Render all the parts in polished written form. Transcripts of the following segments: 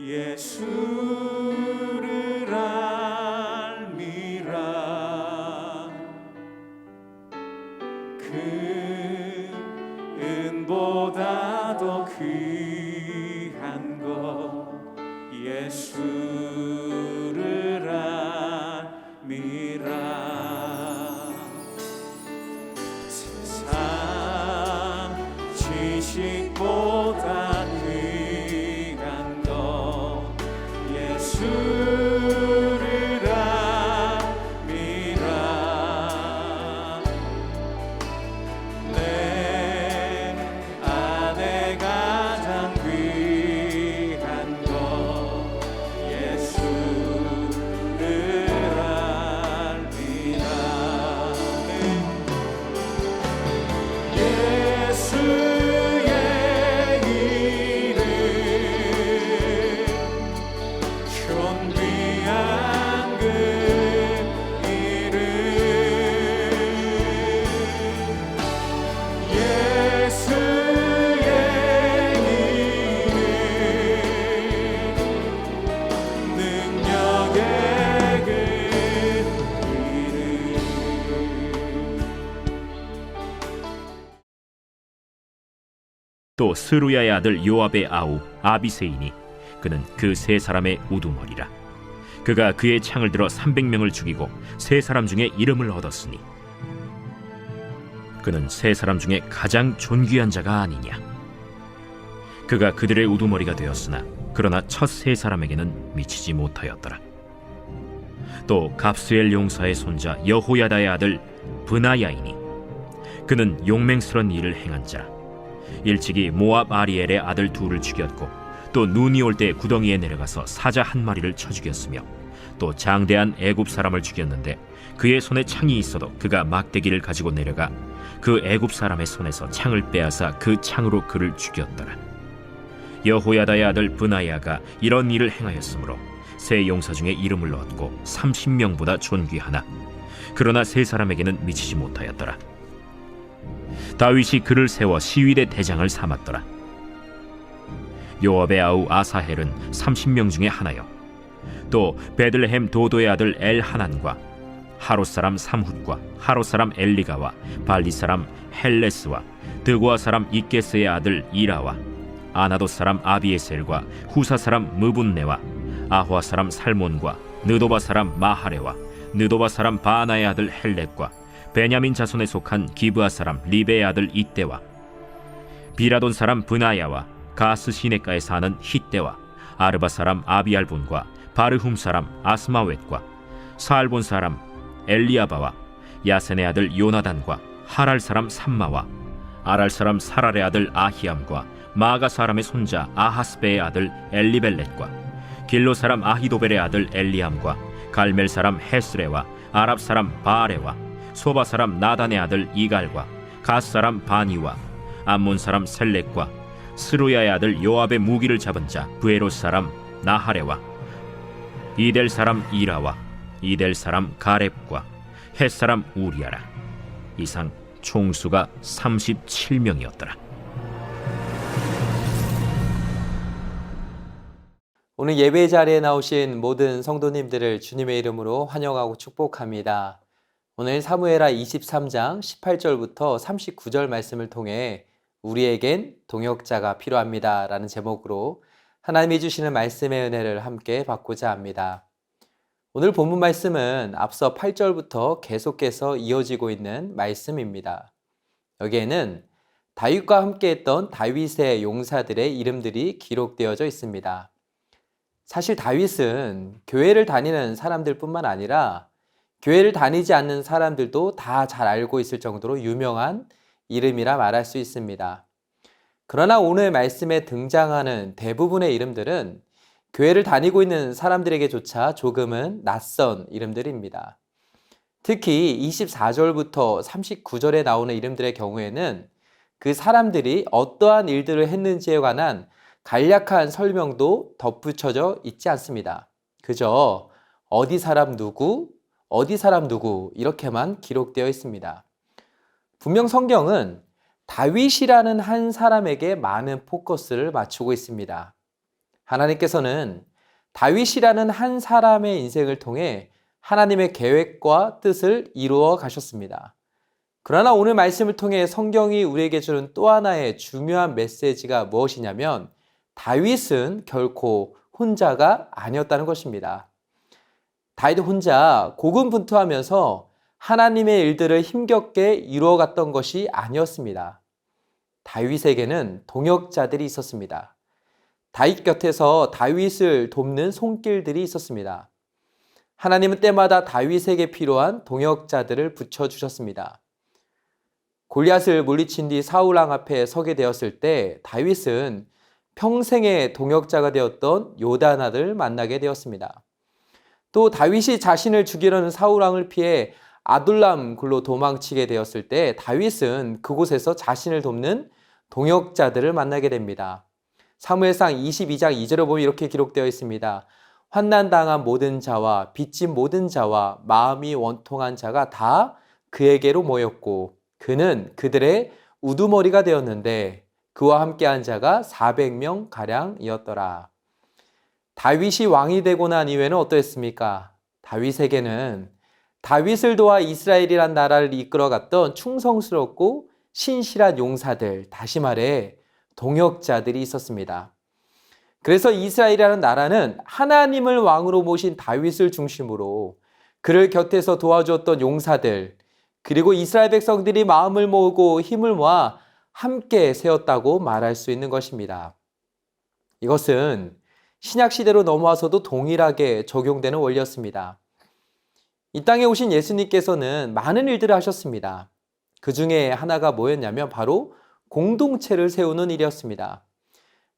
예수를 알미라. 그 은보다 더 귀한 것 예수를 알미라. 세상 지식보다 귀한 것 예수를 알미라. 내 안에 가장 귀한 것 예수를 알미라. 예수의 이름 존귀한 그 이름 예수의 이름 능력의 그 이름. 또 스루야의 아들 요압의 아우 아비세이니 그는 그 세 사람의 우두머리라. 그가 그의 창을 들어 300명을 죽이고 세 사람 중에 이름을 얻었으니 그는 세 사람 중에 가장 존귀한 자가 아니냐. 그가 그들의 우두머리가 되었으나 그러나 첫 세 사람에게는 미치지 못하였더라. 또 갑스엘 용사의 손자 여호야다의 아들 브나야이니 그는 용맹스러운 일을 행한 자라. 일찍이 모압 아리엘의 아들 둘을 죽였고 또 눈이 올 때 구덩이에 내려가서 사자 한 마리를 쳐 죽였으며 또 장대한 애굽 사람을 죽였는데 그의 손에 창이 있어도 그가 막대기를 가지고 내려가 그 애굽 사람의 손에서 창을 빼앗아 그 창으로 그를 죽였더라. 여호야다의 아들 브나야가 이런 일을 행하였으므로 세 용사 중에 이름을 얻고 30명보다 존귀하나 그러나 세 사람에게는 미치지 못하였더라. 다윗이 그를 세워 시위대 대장을 삼았더라. 요압의 아우 아사헬은 30명 중에 하나요. 또 베들레헴 도도의 아들 엘하난과 하롯 사람 삼훗과 하롯 사람 엘리가와 발리 사람 헬레스와 드고아 사람 이게스의 아들 이라와 아나돗 사람 아비에셀과 후사 사람 무분네와 아호아 사람 살몬과 느도바 사람 마하레와 느도바 사람 바나의 아들 헬렉과 베냐민 자손에 속한 기브아 사람 리베의 아들 이때와 비라돈 사람 브나야와 가스 시내가에 사는 히때와 아르바 사람 아비알본과 바르훔 사람 아스마웻과 사알본 사람 엘리아바와 야센의 아들 요나단과 하랄 사람 삼마와 아랄 사람 사랄의 아들 아히암과 마가 사람의 손자 아하스베의 아들 엘리벨렛과 길로 사람 아히도벨의 아들 엘리암과 갈멜 사람 헤스레와 아랍 사람 바아레와 소바 사람 나단의 아들 이갈과 가스 사람 바니와 암몬 사람 셀렉과 스루야의 아들 요압의 무기를 잡은 자 브에롯 사람 나하레와 이델 사람 이라와 이델 사람 가렙과 헷 사람 우리아라. 이상 총수가 37명이었더라. 오늘 예배 자리에 나오신 모든 성도님들을 주님의 이름으로 환영하고 축복합니다. 오늘 사무엘하 23장 18절부터 39절 말씀을 통해 우리에겐 동역자가 필요합니다 라는 제목으로 하나님이 주시는 말씀의 은혜를 함께 받고자 합니다. 오늘 본문 말씀은 앞서 8절부터 계속해서 이어지고 있는 말씀입니다. 여기에는 다윗과 함께했던 다윗의 용사들의 이름들이 기록되어져 있습니다. 사실 다윗은 교회를 다니는 사람들 뿐만 아니라 교회를 다니지 않는 사람들도 다 잘 알고 있을 정도로 유명한 이름이라 말할 수 있습니다. 그러나 오늘 말씀에 등장하는 대부분의 이름들은 교회를 다니고 있는 사람들에게조차 조금은 낯선 이름들입니다. 특히 24절부터 39절에 나오는 이름들의 경우에는 그 사람들이 어떠한 일들을 했는지에 관한 간략한 설명도 덧붙여져 있지 않습니다. 그저 어디 사람 누구 이렇게만 기록되어 있습니다. 분명 성경은 다윗이라는 한 사람에게 많은 포커스를 맞추고 있습니다. 하나님께서는 다윗이라는 한 사람의 인생을 통해 하나님의 계획과 뜻을 이루어 가셨습니다. 그러나 오늘 말씀을 통해 성경이 우리에게 주는 또 하나의 중요한 메시지가 무엇이냐면 다윗은 결코 혼자가 아니었다는 것입니다. 다윗 혼자 고군분투하면서 하나님의 일들을 힘겹게 이루어갔던 것이 아니었습니다. 다윗에게는 동역자들이 있었습니다. 다윗 곁에서 다윗을 돕는 손길들이 있었습니다. 하나님은 때마다 다윗에게 필요한 동역자들을 붙여주셨습니다. 골리앗을 물리친 뒤 사울 왕 앞에 서게 되었을 때 다윗은 평생의 동역자가 되었던 요단아를 만나게 되었습니다. 또 다윗이 자신을 죽이려는 사울 왕을 피해 아둘람 굴로 도망치게 되었을 때 다윗은 그곳에서 자신을 돕는 동역자들을 만나게 됩니다. 사무엘상 22장 2절을 보면 이렇게 기록되어 있습니다. 환난당한 모든 자와 빚진 모든 자와 마음이 원통한 자가 다 그에게로 모였고 그는 그들의 우두머리가 되었는데 그와 함께한 자가 400명 가량이었더라. 다윗이 왕이 되고 난 이후에는 어떠했습니까? 다윗에게는 다윗을 도와 이스라엘이란 나라를 이끌어갔던 충성스럽고 신실한 용사들, 다시 말해 동역자들이 있었습니다. 그래서 이스라엘이라는 나라는 하나님을 왕으로 모신 다윗을 중심으로 그를 곁에서 도와주었던 용사들, 그리고 이스라엘 백성들이 마음을 모으고 힘을 모아 함께 세웠다고 말할 수 있는 것입니다. 이것은 신약시대로 넘어와서도 동일하게 적용되는 원리였습니다. 이 땅에 오신 예수님께서는 많은 일들을 하셨습니다. 그 중에 하나가 뭐였냐면 바로 공동체를 세우는 일이었습니다.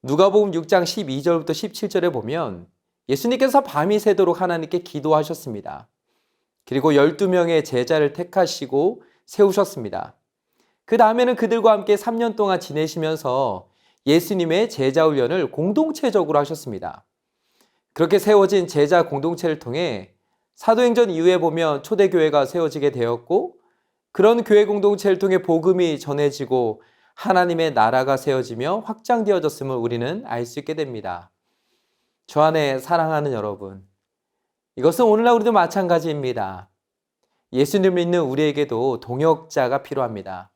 누가복음 6장 12절부터 17절에 보면 예수님께서 밤이 새도록 하나님께 기도하셨습니다. 그리고 12명의 제자를 택하시고 세우셨습니다. 그 다음에는 그들과 함께 3년 동안 지내시면서 예수님의 제자 훈련을 공동체적으로 하셨습니다. 그렇게 세워진 제자 공동체를 통해 사도행전 이후에 보면 초대교회가 세워지게 되었고 그런 교회 공동체를 통해 복음이 전해지고 하나님의 나라가 세워지며 확장되어졌음을 우리는 알 수 있게 됩니다. 저 안에 사랑하는 여러분, 이것은 오늘날 우리도 마찬가지입니다. 예수님을 믿는 우리에게도 동역자가 필요합니다.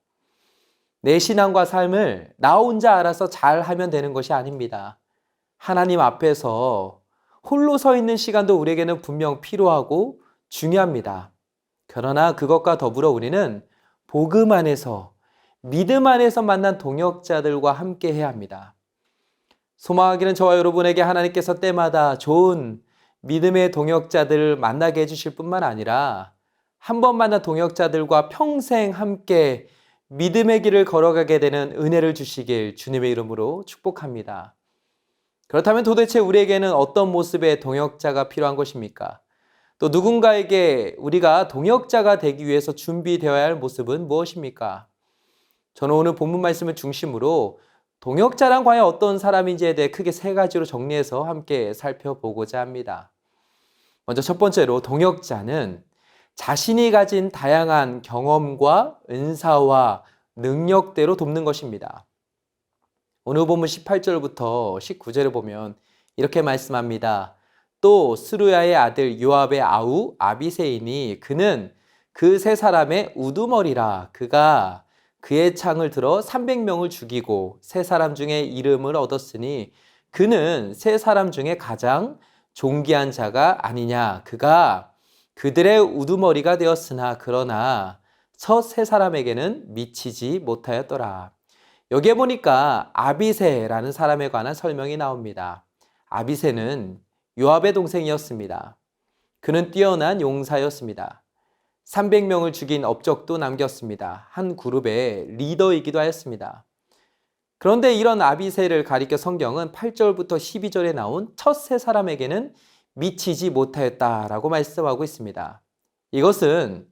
내 신앙과 삶을 나 혼자 알아서 잘 하면 되는 것이 아닙니다. 하나님 앞에서 홀로 서 있는 시간도 우리에게는 분명 필요하고 중요합니다. 그러나 그것과 더불어 우리는 복음 안에서, 믿음 안에서 만난 동역자들과 함께 해야 합니다. 소망하기는 저와 여러분에게 하나님께서 때마다 좋은 믿음의 동역자들을 만나게 해주실 뿐만 아니라 한 번 만난 동역자들과 평생 함께 믿음의 길을 걸어가게 되는 은혜를 주시길 주님의 이름으로 축복합니다. 그렇다면 도대체 우리에게는 어떤 모습의 동역자가 필요한 것입니까? 또 누군가에게 우리가 동역자가 되기 위해서 준비되어야 할 모습은 무엇입니까? 저는 오늘 본문 말씀을 중심으로 동역자란 과연 어떤 사람인지에 대해 크게 세 가지로 정리해서 함께 살펴보고자 합니다. 먼저 첫 번째로 동역자는 자신이 가진 다양한 경험과 은사와 능력대로 돕는 것입니다. 오늘 본문 18절부터 19절을 보면 이렇게 말씀합니다. 또 스루야의 아들 요압의 아우 아비새이니 그는 그 세 사람의 우두머리라. 그가 그의 창을 들어 300명을 죽이고 세 사람 중에 이름을 얻었으니 그는 세 사람 중에 가장 존귀한 자가 아니냐. 그가 그들의 우두머리가 되었으나 그러나 첫 세 사람에게는 미치지 못하였더라. 여기에 보니까 아비새라는 사람에 관한 설명이 나옵니다. 아비새는 요압의 동생이었습니다. 그는 뛰어난 용사였습니다. 300명을 죽인 업적도 남겼습니다. 한 그룹의 리더이기도 하였습니다. 그런데 이런 아비새를 가리켜 성경은 8절부터 12절에 나온 첫 세 사람에게는 미치지 못하였다라고 말씀하고 있습니다. 이것은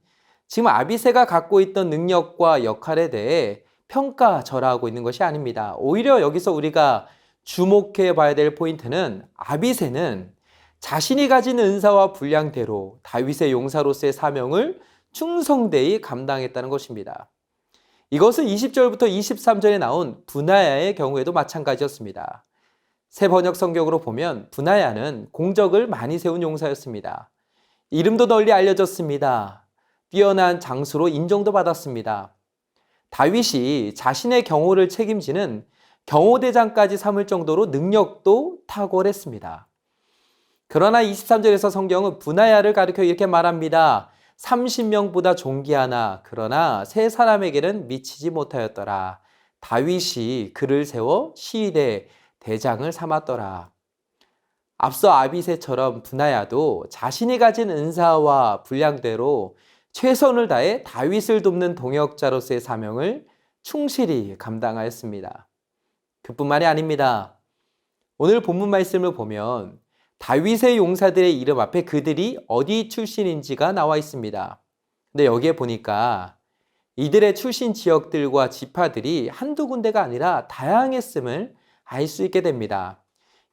지금 아비새가 갖고 있던 능력과 역할에 대해 평가절하하고 있는 것이 아닙니다. 오히려 여기서 우리가 주목해 봐야 될 포인트는 아비새는 자신이 가진 은사와 분량대로 다윗의 용사로서의 사명을 충성되이 감당했다는 것입니다. 이것은 20절부터 23절에 나온 브나야의 경우에도 마찬가지였습니다. 새 번역 성경으로 보면 브나야는 공적을 많이 세운 용사였습니다. 이름도 널리 알려졌습니다. 뛰어난 장수로 인정도 받았습니다. 다윗이 자신의 경호를 책임지는 경호대장까지 삼을 정도로 능력도 탁월했습니다. 그러나 23절에서 성경은 브나야를 가리켜 이렇게 말합니다. 30명보다 존귀하나 그러나 세 사람에게는 미치지 못하였더라. 다윗이 그를 세워 시위대 대장을 삼았더라. 앞서 아비새처럼 브나야도 자신이 가진 은사와 분량대로 최선을 다해 다윗을 돕는 동역자로서의 사명을 충실히 감당하였습니다. 그뿐만이 아닙니다. 오늘 본문 말씀을 보면 다윗의 용사들의 이름 앞에 그들이 어디 출신인지가 나와 있습니다. 근데 여기에 보니까 이들의 출신 지역들과 지파들이 한두 군데가 아니라 다양했음을 알 수 있게 됩니다.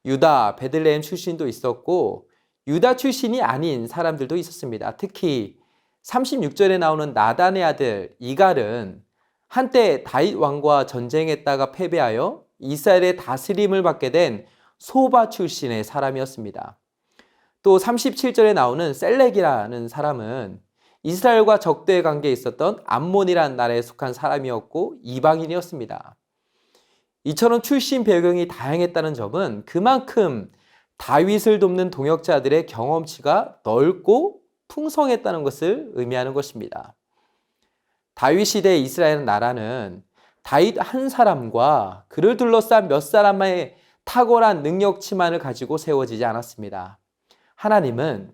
유다, 베들레헴 출신도 있었고 유다 출신이 아닌 사람들도 있었습니다. 특히 36절에 나오는 나단의 아들 이갈은 한때 다윗 왕과 전쟁했다가 패배하여 이스라엘의 다스림을 받게 된 소바 출신의 사람이었습니다. 또 37절에 나오는 셀렉이라는 사람은 이스라엘과 적대의 관계에 있었던 암몬이라는 나라에 속한 사람이었고 이방인이었습니다. 이처럼 출신 배경이 다양했다는 점은 그만큼 다윗을 돕는 동역자들의 경험치가 넓고 풍성했다는 것을 의미하는 것입니다. 다윗 시대 이스라엘 나라는 다윗 한 사람과 그를 둘러싼 몇 사람의 탁월한 능력치만을 가지고 세워지지 않았습니다. 하나님은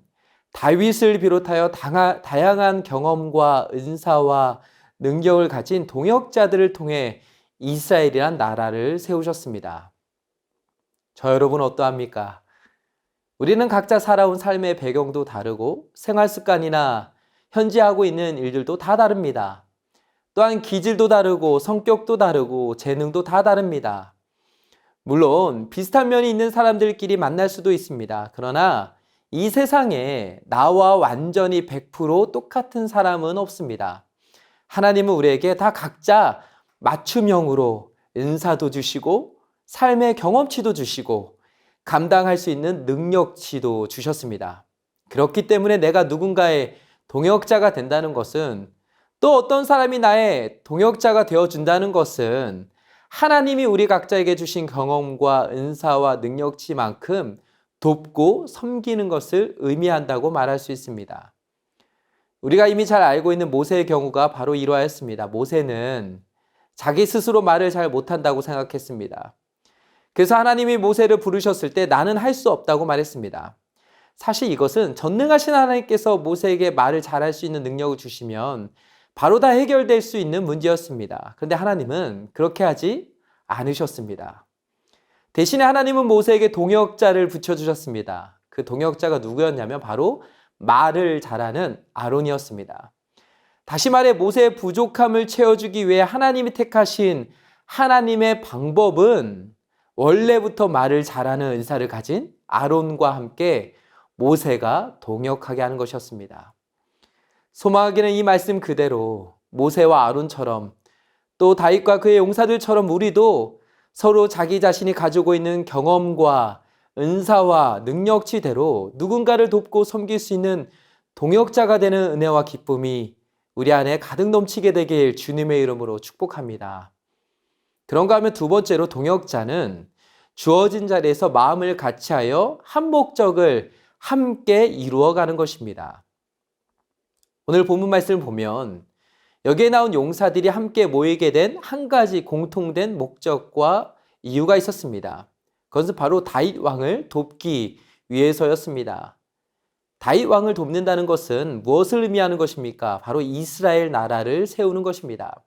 다윗을 비롯하여 다양한 경험과 은사와 능력을 가진 동역자들을 통해 이스라엘이란 나라를 세우셨습니다. 저 여러분 어떠합니까? 우리는 각자 살아온 삶의 배경도 다르고 생활 습관이나 현재 하고 있는 일들도 다 다릅니다. 또한 기질도 다르고 성격도 다르고 재능도 다 다릅니다. 물론 비슷한 면이 있는 사람들끼리 만날 수도 있습니다. 그러나 이 세상에 나와 완전히 100% 똑같은 사람은 없습니다. 하나님은 우리에게 다 각자 맞춤형으로 은사도 주시고 삶의 경험치도 주시고 감당할 수 있는 능력치도 주셨습니다. 그렇기 때문에 내가 누군가의 동역자가 된다는 것은 또 어떤 사람이 나의 동역자가 되어준다는 것은 하나님이 우리 각자에게 주신 경험과 은사와 능력치만큼 돕고 섬기는 것을 의미한다고 말할 수 있습니다. 우리가 이미 잘 알고 있는 모세의 경우가 바로 이러하였습니다. 모세는 자기 스스로 말을 잘 못한다고 생각했습니다. 그래서 하나님이 모세를 부르셨을 때 나는 할 수 없다고 말했습니다. 사실 이것은 전능하신 하나님께서 모세에게 말을 잘할 수 있는 능력을 주시면 바로 다 해결될 수 있는 문제였습니다. 그런데 하나님은 그렇게 하지 않으셨습니다. 대신에 하나님은 모세에게 동역자를 붙여주셨습니다. 그 동역자가 누구였냐면 바로 말을 잘하는 아론이었습니다. 다시 말해 모세의 부족함을 채워주기 위해 하나님이 택하신 하나님의 방법은 원래부터 말을 잘하는 은사를 가진 아론과 함께 모세가 동역하게 하는 것이었습니다. 소망하기는 이 말씀 그대로 모세와 아론처럼 또 다윗과 그의 용사들처럼 우리도 서로 자기 자신이 가지고 있는 경험과 은사와 능력치대로 누군가를 돕고 섬길 수 있는 동역자가 되는 은혜와 기쁨이 우리 안에 가득 넘치게 되길 주님의 이름으로 축복합니다. 그런가 하면 두 번째로 동역자는 주어진 자리에서 마음을 같이하여 한 목적을 함께 이루어가는 것입니다. 오늘 본문 말씀을 보면 여기에 나온 용사들이 함께 모이게 된 한 가지 공통된 목적과 이유가 있었습니다. 그것은 바로 다윗 왕을 돕기 위해서였습니다. 다윗 왕을 돕는다는 것은 무엇을 의미하는 것입니까? 바로 이스라엘 나라를 세우는 것입니다.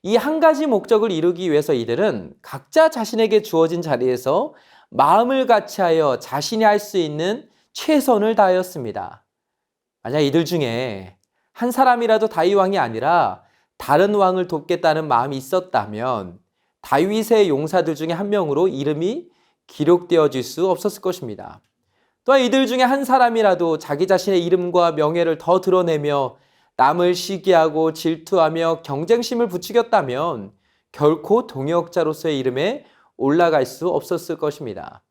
이 한 가지 목적을 이루기 위해서 이들은 각자 자신에게 주어진 자리에서 마음을 같이하여 자신이 할 수 있는 최선을 다하였습니다. 만약 이들 중에 한 사람이라도 다윗 왕이 아니라 다른 왕을 돕겠다는 마음이 있었다면 다윗의 용사들 중에 한 명으로 이름이 기록되어질 수 없었을 것입니다. 또한 이들 중에 한 사람이라도 자기 자신의 이름과 명예를 더 드러내며 남을 시기하고 질투하며 경쟁심을 부추겼다면 결코 동역자로서의 이름에 올라갈 수 없었을 것입니다.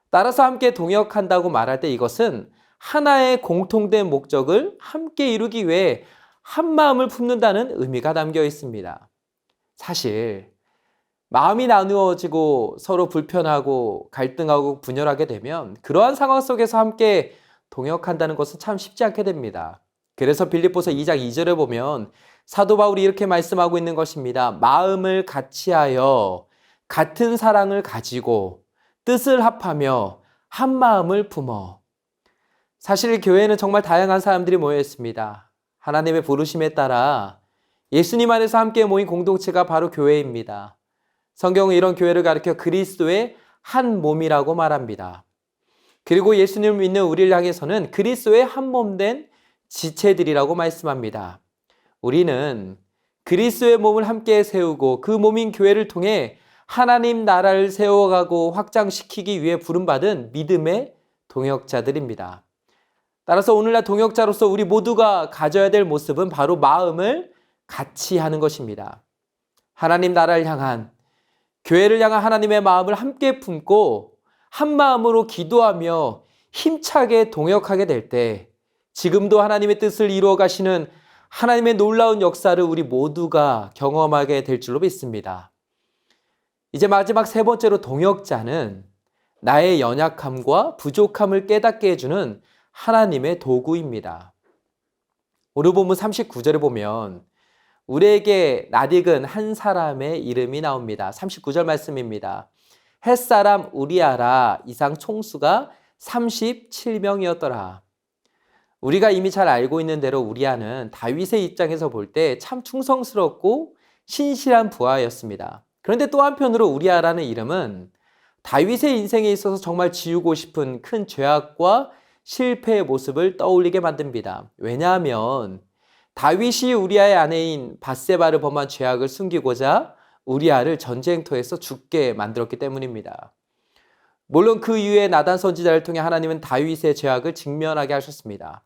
따라서 함께 동역한다고 말할 때 이것은 하나의 공통된 목적을 함께 이루기 위해 한 마음을 품는다는 의미가 담겨 있습니다. 사실 마음이 나누어지고 서로 불편하고 갈등하고 분열하게 되면 그러한 상황 속에서 함께 동역한다는 것은 참 쉽지 않게 됩니다. 그래서 빌립보서 2장 2절에 보면 사도 바울이 이렇게 말씀하고 있는 것입니다. 마음을 같이하여 같은 사랑을 가지고 뜻을 합하며 한 마음을 품어. 사실 교회에는 정말 다양한 사람들이 모여 있습니다. 하나님의 부르심에 따라 예수님 안에서 함께 모인 공동체가 바로 교회입니다. 성경은 이런 교회를 가리켜 그리스도의 한 몸이라고 말합니다. 그리고 예수님을 믿는 우리를 향해서는 그리스도의 한 몸 된 지체들이라고 말씀합니다. 우리는 그리스도의 몸을 함께 세우고 그 몸인 교회를 통해 하나님 나라를 세워가고 확장시키기 위해 부름받은 믿음의 동역자들입니다. 따라서 오늘날 동역자로서 우리 모두가 가져야 될 모습은 바로 마음을 같이 하는 것입니다. 하나님 나라를 향한, 교회를 향한 하나님의 마음을 함께 품고 한 마음으로 기도하며 힘차게 동역하게 될 때 지금도 하나님의 뜻을 이루어 가시는 하나님의 놀라운 역사를 우리 모두가 경험하게 될 줄로 믿습니다. 이제 마지막 세 번째로 동역자는 나의 연약함과 부족함을 깨닫게 해주는 하나님의 도구입니다. 오늘 본문 39절에 보면 우리에게 낯익은 한 사람의 이름이 나옵니다. 39절 말씀입니다. 햇사람 우리아라 이상 총수가 37명이었더라. 우리가 이미 잘 알고 있는 대로 우리아는 다윗의 입장에서 볼 때 참 충성스럽고 신실한 부하였습니다. 그런데 또 한편으로 우리아라는 이름은 다윗의 인생에 있어서 정말 지우고 싶은 큰 죄악과 실패의 모습을 떠올리게 만듭니다. 왜냐하면 다윗이 우리아의 아내인 밧세바를 범한 죄악을 숨기고자 우리아를 전쟁터에서 죽게 만들었기 때문입니다. 물론 그 이후에 나단 선지자를 통해 하나님은 다윗의 죄악을 직면하게 하셨습니다.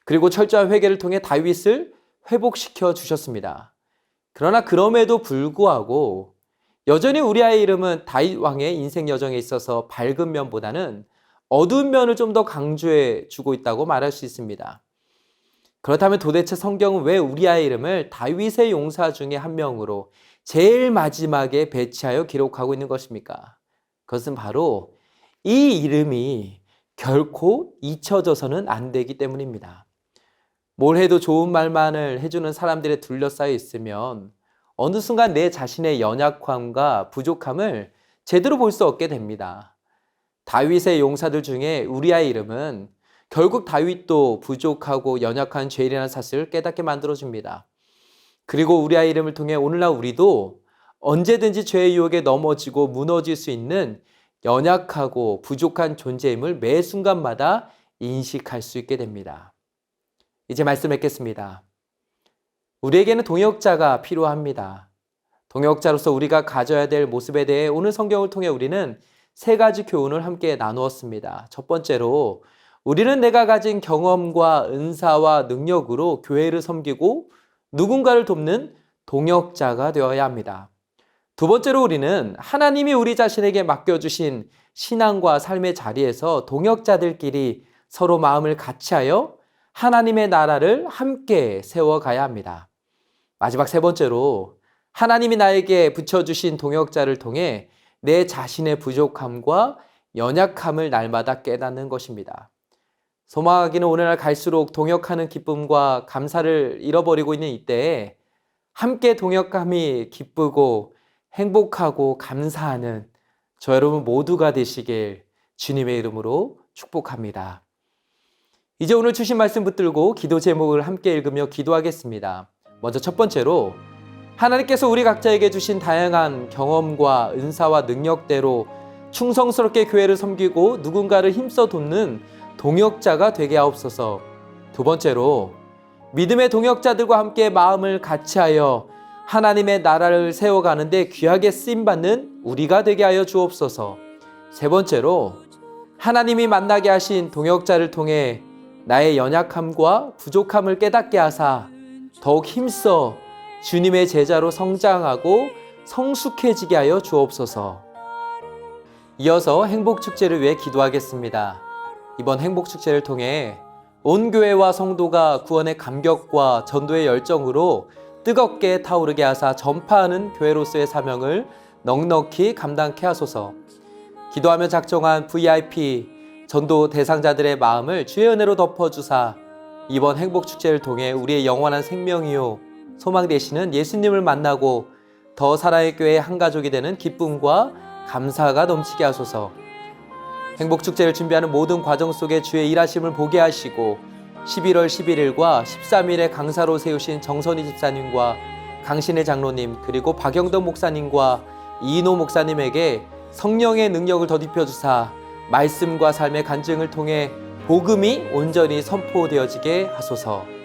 그리고 철저한 회개를 통해 다윗을 회복시켜 주셨습니다. 그러나 그럼에도 불구하고 여전히 우리아의 이름은 다윗 왕의 인생 여정에 있어서 밝은 면보다는 어두운 면을 좀 더 강조해 주고 있다고 말할 수 있습니다. 그렇다면 도대체 성경은 왜 우리아의 이름을 다윗의 용사 중에 한 명으로 제일 마지막에 배치하여 기록하고 있는 것입니까? 그것은 바로 이 이름이 결코 잊혀져서는 안 되기 때문입니다. 뭘 해도 좋은 말만을 해주는 사람들에 둘러싸여 있으면 어느 순간 내 자신의 연약함과 부족함을 제대로 볼 수 없게 됩니다. 다윗의 용사들 중에 우리아의 이름은 결국 다윗도 부족하고 연약한 죄인이라는 사실을 깨닫게 만들어줍니다. 그리고 우리아의 이름을 통해 오늘날 우리도 언제든지 죄의 유혹에 넘어지고 무너질 수 있는 연약하고 부족한 존재임을 매 순간마다 인식할 수 있게 됩니다. 이제 말씀 맺겠습니다. 우리에게는 동역자가 필요합니다. 동역자로서 우리가 가져야 될 모습에 대해 오늘 성경을 통해 우리는 세 가지 교훈을 함께 나누었습니다. 첫 번째로 우리는 내가 가진 경험과 은사와 능력으로 교회를 섬기고 누군가를 돕는 동역자가 되어야 합니다. 두 번째로 우리는 하나님이 우리 자신에게 맡겨주신 신앙과 삶의 자리에서 동역자들끼리 서로 마음을 같이하여 하나님의 나라를 함께 세워가야 합니다. 마지막 세 번째로 하나님이 나에게 붙여주신 동역자를 통해 내 자신의 부족함과 연약함을 날마다 깨닫는 것입니다. 소망하기는 오늘날 갈수록 동역하는 기쁨과 감사를 잃어버리고 있는 이때에 함께 동역함이 기쁘고 행복하고 감사하는 저 여러분 모두가 되시길 주님의 이름으로 축복합니다. 이제 오늘 주신 말씀 붙들고 기도 제목을 함께 읽으며 기도하겠습니다. 먼저 첫 번째로 하나님께서 우리 각자에게 주신 다양한 경험과 은사와 능력대로 충성스럽게 교회를 섬기고 누군가를 힘써 돕는 동역자가 되게 하옵소서. 두 번째로 믿음의 동역자들과 함께 마음을 같이하여 하나님의 나라를 세워가는데 귀하게 쓰임받는 우리가 되게 하여 주옵소서. 세 번째로 하나님이 만나게 하신 동역자를 통해 나의 연약함과 부족함을 깨닫게 하사 더욱 힘써 주님의 제자로 성장하고 성숙해지게 하여 주옵소서. 이어서 행복축제를 위해 기도하겠습니다. 이번 행복축제를 통해 온 교회와 성도가 구원의 감격과 전도의 열정으로 뜨겁게 타오르게 하사 전파하는 교회로서의 사명을 넉넉히 감당케 하소서. 기도하며 작정한 VIP 전도 대상자들의 마음을 주의 은혜로 덮어주사 이번 행복축제를 통해 우리의 영원한 생명이요 소망 되시는 예수님을 만나고 더 사랑의 교회의 한 가족이 되는 기쁨과 감사가 넘치게 하소서. 행복축제를 준비하는 모든 과정 속에 주의 일하심을 보게 하시고 11월 11일과 13일에 강사로 세우신 정선희 집사님과 강신혜 장로님 그리고 박영덕 목사님과 이인호 목사님에게 성령의 능력을 더딥혀 주사 말씀과 삶의 간증을 통해 복음이 온전히 선포되어지게 하소서.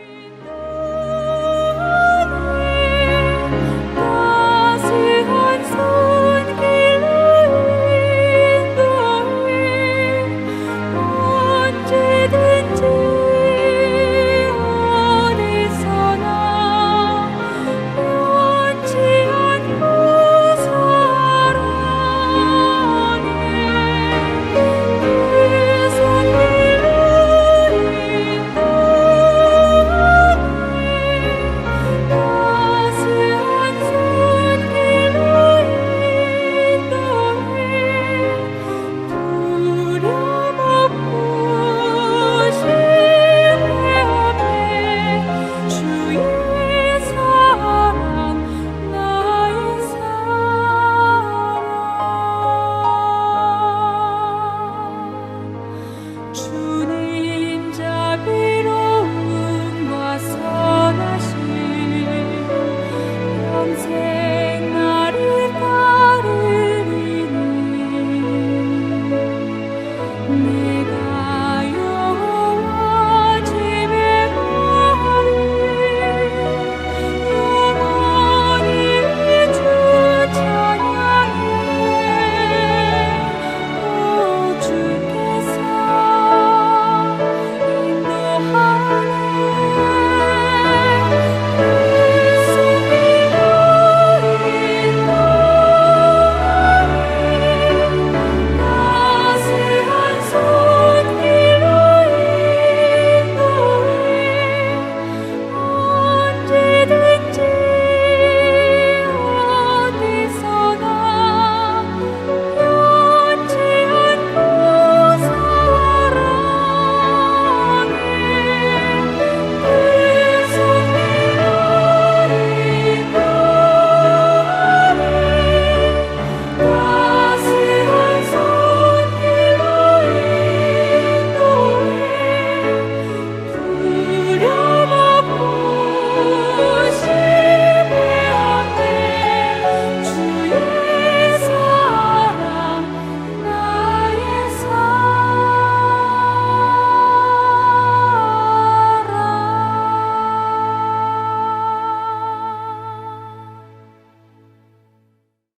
내